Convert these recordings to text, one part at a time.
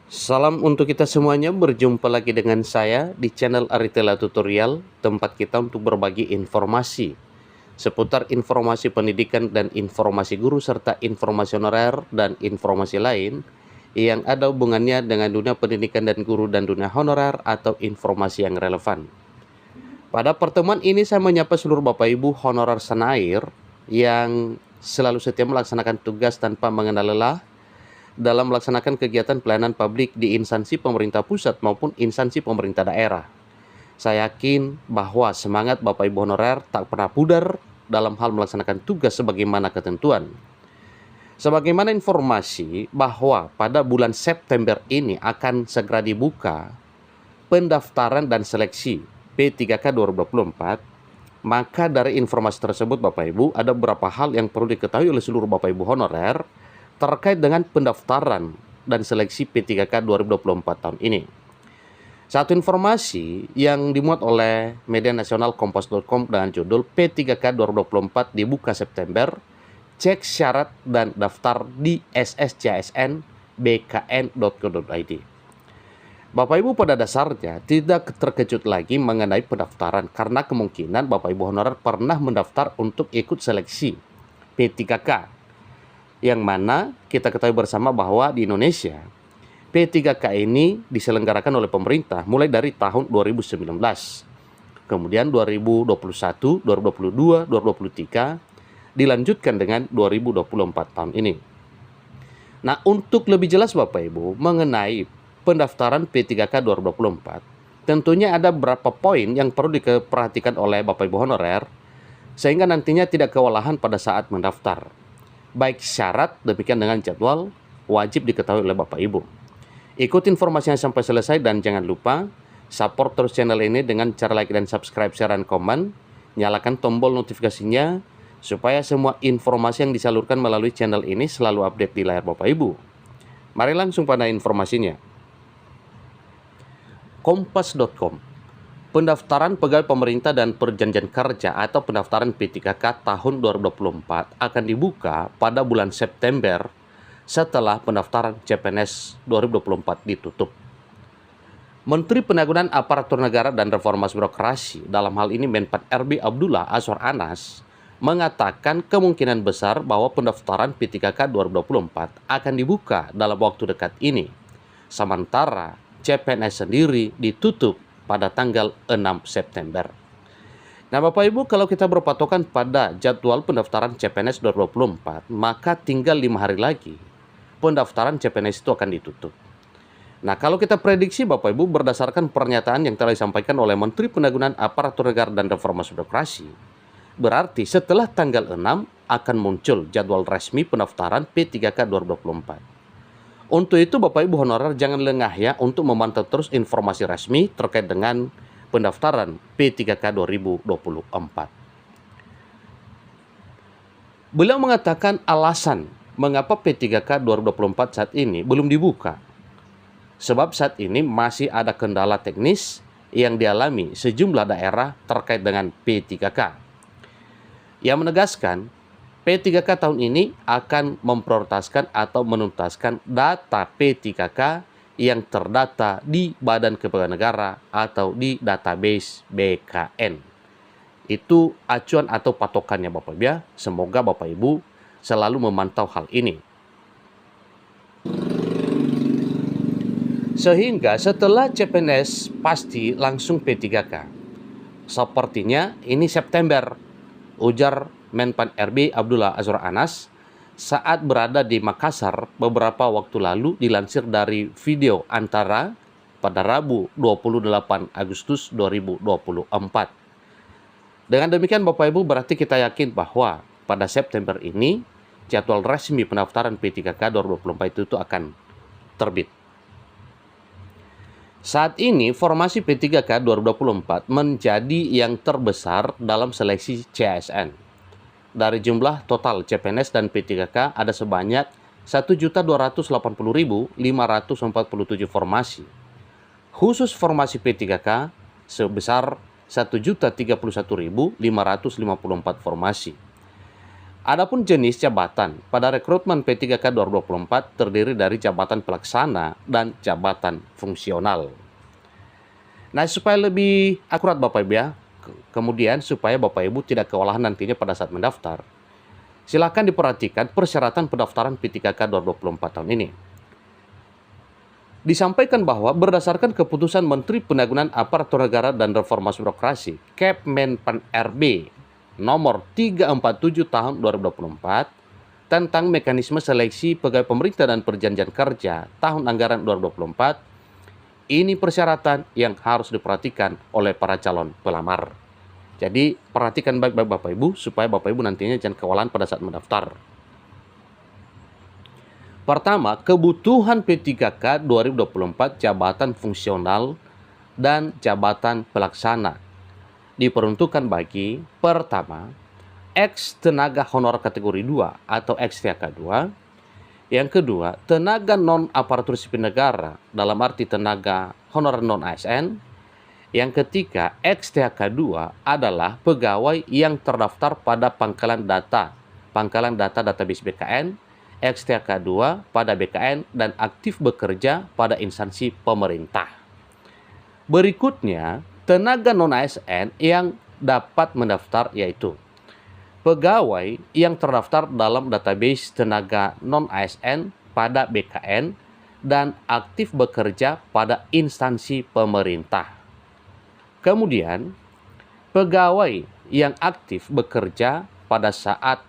Salam untuk kita semuanya, berjumpa lagi dengan saya di channel Aritela Tutorial, tempat kita untuk berbagi informasi seputar informasi pendidikan dan informasi guru serta informasi honorer dan informasi lain yang ada hubungannya dengan dunia pendidikan dan guru dan dunia honorer atau informasi yang relevan. Pada pertemuan ini saya menyapa seluruh Bapak Ibu honorer Senair yang selalu setia melaksanakan tugas tanpa mengenal lelah dalam melaksanakan kegiatan pelayanan publik di instansi pemerintah pusat maupun instansi pemerintah daerah. Saya yakin bahwa semangat Bapak Ibu honorer tak pernah pudar dalam hal melaksanakan tugas sebagaimana ketentuan. Sebagaimana informasi bahwa pada bulan September ini akan segera dibuka pendaftaran dan seleksi P3K 2024, maka dari informasi tersebut Bapak Ibu ada beberapa hal yang perlu diketahui oleh seluruh Bapak Ibu honorer terkait dengan pendaftaran dan seleksi P3K 2024 tahun ini. Satu informasi yang dimuat oleh media nasional Kompas.com dengan judul P3K 2024 dibuka September, cek syarat dan daftar di sscsn.bkn.go.id. Bapak Ibu pada dasarnya tidak terkejut lagi mengenai pendaftaran karena kemungkinan Bapak Ibu honorer pernah mendaftar untuk ikut seleksi P3K, yang mana kita ketahui bersama bahwa di Indonesia P3K ini diselenggarakan oleh pemerintah mulai dari tahun 2019, kemudian 2021, 2022, 2023, dilanjutkan dengan 2024 tahun ini. Nah, untuk lebih jelas Bapak Ibu mengenai pendaftaran P3K 2024, tentunya ada beberapa poin yang perlu diperhatikan oleh Bapak Ibu honorer sehingga nantinya tidak kewalahan pada saat mendaftar. Baik syarat demikian dengan jadwal wajib diketahui oleh Bapak Ibu. Ikuti informasinya sampai selesai dan jangan lupa support terus channel ini dengan cara like dan subscribe, share, dan komen. Nyalakan tombol notifikasinya supaya semua informasi yang disalurkan melalui channel ini selalu update di layar Bapak Ibu. Mari langsung pada informasinya. Kompas.com, pendaftaran pegawai pemerintah dan perjanjian kerja atau pendaftaran P3K tahun 2024 akan dibuka pada bulan September setelah pendaftaran CPNS 2024 ditutup. Menteri Penanggulangan Aparatur Negara dan Reformasi Birokrasi, dalam hal ini Menpan RB Abdullah Azwar Anas, mengatakan kemungkinan besar bahwa pendaftaran P3K 2024 akan dibuka dalam waktu dekat ini. Sementara CPNS sendiri ditutup pada tanggal 6 September. Nah Bapak Ibu, kalau kita berpatokan pada jadwal pendaftaran CPNS 2024, maka tinggal 5 hari lagi pendaftaran CPNS itu akan ditutup. Nah kalau kita prediksi Bapak Ibu berdasarkan pernyataan yang telah disampaikan oleh Menteri Penanggulangan Aparatur Negara dan Reformasi Birokrasi, berarti setelah tanggal 6 akan muncul jadwal resmi pendaftaran P3K 2024. Untuk itu Bapak Ibu honorer jangan lengah ya untuk memantau terus informasi resmi terkait dengan pendaftaran P3K 2024. Beliau mengatakan alasan mengapa P3K 2024 saat ini belum dibuka. Sebab saat ini masih ada kendala teknis yang dialami sejumlah daerah terkait dengan P3K. Ia menegaskan P3K tahun ini akan memprioritaskan atau menuntaskan data P3K yang terdata di Badan Kepegawaian Negara atau di database BKN. Itu acuan atau patokannya Bapak Ibu ya. Semoga Bapak Ibu selalu memantau hal ini. Sehingga setelah CPNS pasti langsung P3K. Sepertinya ini September, ujar Menpan RB Abdullah Azwar Anas saat berada di Makassar beberapa waktu lalu, dilansir dari video antara pada Rabu 28 Agustus 2024. Dengan demikian Bapak Ibu berarti kita yakin bahwa pada September ini jadwal resmi pendaftaran P3K 2024 itu akan terbit. Saat ini formasi P3K 2024 menjadi yang terbesar dalam seleksi CASN. Dari jumlah total CPNS dan P3K ada sebanyak 1.280.547 formasi. Khusus formasi P3K sebesar 1.031.554 formasi. Adapun jenis jabatan pada rekrutmen P3K 2024 terdiri dari jabatan pelaksana dan jabatan fungsional. Nah, supaya lebih akurat Bapak Ibu ya, kemudian supaya Bapak Ibu tidak kewalahan nantinya pada saat mendaftar, silakan diperhatikan persyaratan pendaftaran P3K 2024 tahun ini. Disampaikan bahwa berdasarkan keputusan Menteri Pendagangan Aparatur Negara dan Reformasi Birokrasi Kepmenpan RB nomor 347 tahun 2024 tentang mekanisme seleksi pegawai pemerintah dan perjanjian kerja tahun anggaran 2024, ini persyaratan yang harus diperhatikan oleh para calon pelamar. Jadi perhatikan baik-baik Bapak Ibu supaya Bapak Ibu nantinya jangan kewalahan pada saat mendaftar. Pertama, kebutuhan P3K 2024 jabatan fungsional dan jabatan pelaksana diperuntukkan bagi pertama, ex tenaga honor kategori 2 atau ex-THK 2. Yang kedua, tenaga non aparatur sipil negara dalam arti tenaga honor non ASN. Yang ketiga, ex-THK 2 adalah pegawai yang terdaftar pada pangkalan data database BKN, ex-THK 2 pada BKN dan aktif bekerja pada instansi pemerintah. Berikutnya, tenaga non-ASN yang dapat mendaftar yaitu pegawai yang terdaftar dalam database tenaga non-ASN pada BKN dan aktif bekerja pada instansi pemerintah. Kemudian, pegawai yang aktif bekerja pada saat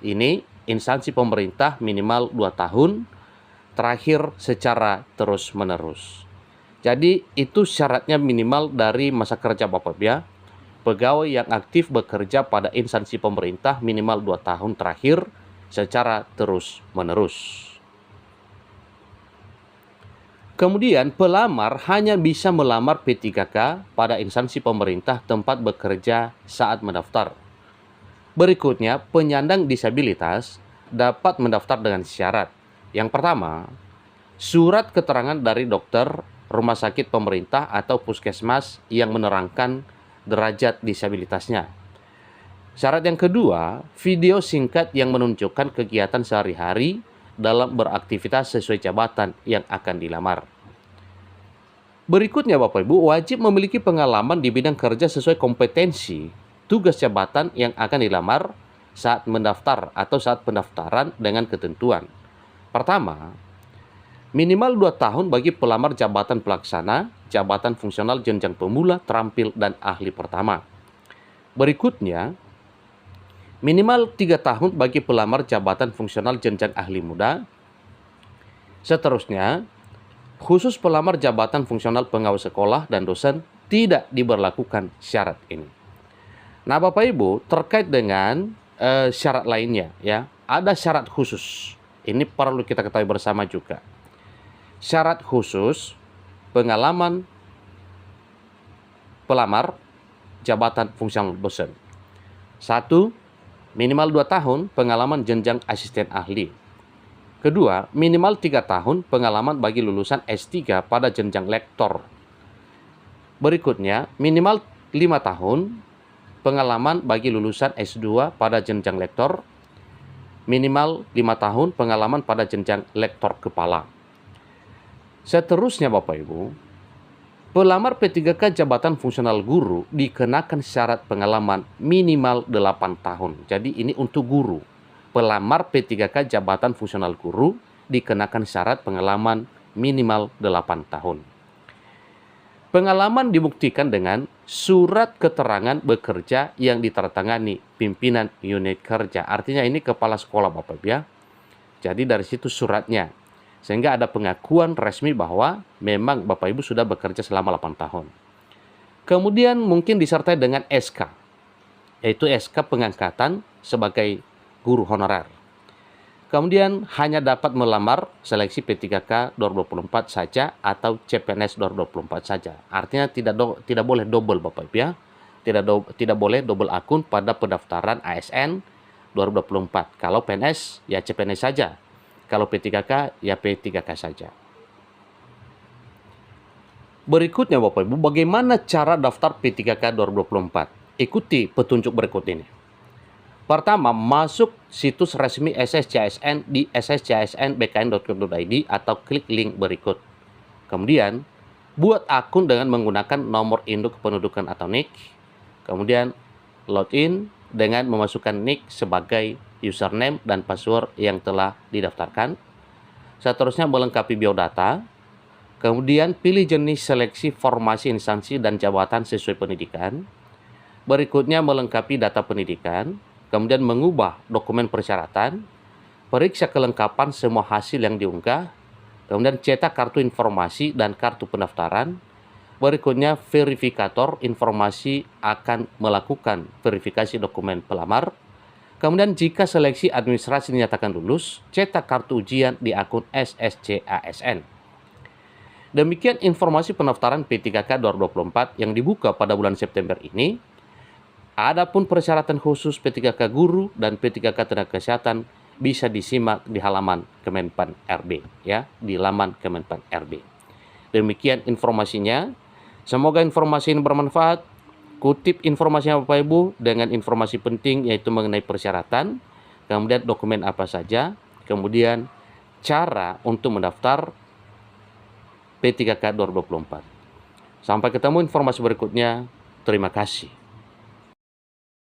ini instansi pemerintah minimal 2 tahun, terakhir secara terus-menerus. Jadi itu syaratnya minimal dari masa kerja Bapak ya. Pegawai yang aktif bekerja pada instansi pemerintah minimal 2 tahun terakhir secara terus-menerus. Kemudian pelamar hanya bisa melamar P3K pada instansi pemerintah tempat bekerja saat mendaftar. Berikutnya, penyandang disabilitas dapat mendaftar dengan syarat. Yang pertama, surat keterangan dari dokter rumah sakit pemerintah atau puskesmas yang menerangkan derajat disabilitasnya. Syarat yang kedua, video singkat yang menunjukkan kegiatan sehari-hari dalam beraktivitas sesuai jabatan yang akan dilamar. Berikutnya Bapak Ibu, wajib memiliki pengalaman di bidang kerja sesuai kompetensi tugas jabatan yang akan dilamar saat mendaftar atau saat pendaftaran dengan ketentuan. Pertama, minimal 2 tahun bagi pelamar jabatan pelaksana, jabatan fungsional jenjang pemula, terampil, dan ahli pertama. Berikutnya, minimal 3 tahun bagi pelamar jabatan fungsional jenjang ahli muda. Seterusnya, khusus pelamar jabatan fungsional pengawas sekolah dan dosen tidak diberlakukan syarat ini. Nah Bapak Ibu, terkait dengan syarat lainnya ya, ada syarat khusus. Ini perlu kita ketahui bersama juga. Syarat khusus pengalaman pelamar jabatan fungsional dosen. 1. Minimal 2 tahun pengalaman jenjang asisten ahli. Kedua, minimal 3 tahun pengalaman bagi lulusan S3 pada jenjang lektor. Berikutnya, minimal 5 tahun pengalaman bagi lulusan S2 pada jenjang lektor. Minimal 5 tahun pengalaman pada jenjang lektor kepala. Seterusnya Bapak Ibu, pelamar P3K jabatan fungsional guru dikenakan syarat pengalaman minimal 8 tahun. Jadi ini untuk guru. Pelamar P3K jabatan fungsional guru dikenakan syarat pengalaman minimal 8 tahun. Pengalaman dibuktikan dengan surat keterangan bekerja yang ditandatangani pimpinan unit kerja. Artinya ini kepala sekolah Bapak ya. Jadi dari situ suratnya. Sehingga ada pengakuan resmi bahwa memang Bapak Ibu sudah bekerja selama 8 tahun. Kemudian mungkin disertai dengan SK, yaitu SK pengangkatan sebagai guru honorer. Kemudian hanya dapat melamar seleksi P3K 2024 saja atau CPNS 2024 saja. Artinya tidak boleh double Bapak Ibu ya. Tidak boleh double akun pada pendaftaran ASN 2024. Kalau PNS ya CPNS saja. Kalau P3K, ya P3K saja. Berikutnya Bapak Ibu, bagaimana cara daftar P3K 2024? Ikuti petunjuk berikut ini. Pertama, masuk situs resmi SSCASN di sscsnbkn.go.id atau klik link berikut. Kemudian, buat akun dengan menggunakan nomor induk kependudukan atau NIK. Kemudian, login dengan memasukkan NIK sebagai username dan password yang telah didaftarkan. Seterusnya, melengkapi biodata. Kemudian, pilih jenis seleksi formasi instansi dan jabatan sesuai pendidikan. Berikutnya, melengkapi data pendidikan. Kemudian mengubah dokumen persyaratan, periksa kelengkapan semua hasil yang diunggah, kemudian cetak kartu informasi dan kartu pendaftaran. Berikutnya verifikator informasi akan melakukan verifikasi dokumen pelamar. Kemudian jika seleksi administrasi dinyatakan lulus, cetak kartu ujian di akun SSCASN. Demikian informasi pendaftaran P3K 2024 yang dibuka pada bulan September ini. Adapun persyaratan khusus P3K guru dan P3K tenaga kesehatan bisa disimak di halaman Kemenpan RB, ya, di laman Kemenpan RB. Demikian informasinya. Semoga informasi ini bermanfaat. Kutip informasinya Bapak Ibu dengan informasi penting yaitu mengenai persyaratan, kemudian dokumen apa saja, kemudian cara untuk mendaftar P3K 2024. Sampai ketemu informasi berikutnya. Terima kasih.